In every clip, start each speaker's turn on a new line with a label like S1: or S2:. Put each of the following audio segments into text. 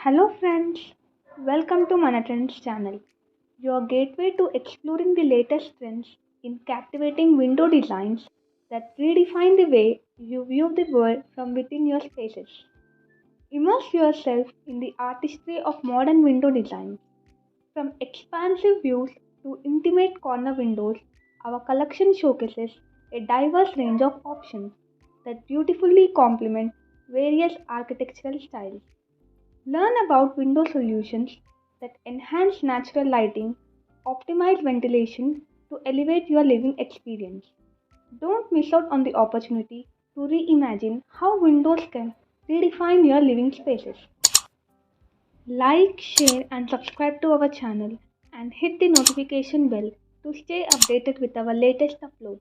S1: Hello friends, welcome to Mana Trends channel, your gateway to exploring the latest trends in captivating window designs that redefine the way you view the world from within your spaces. Immerse yourself in the artistry of modern window design. From expansive views to intimate corner windows, our collection showcases a diverse range of options that beautifully complement various architectural styles. Learn about window solutions that enhance natural lighting, optimize ventilation to elevate your living experience. Don't miss out on the opportunity to reimagine how windows can redefine your living spaces. Like, share, and subscribe to our channel and hit the notification bell to stay updated with our latest uploads.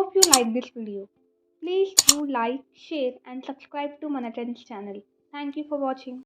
S1: hope you like this video. Please do like, share, and subscribe to Manatan's channel. Thank you for watching.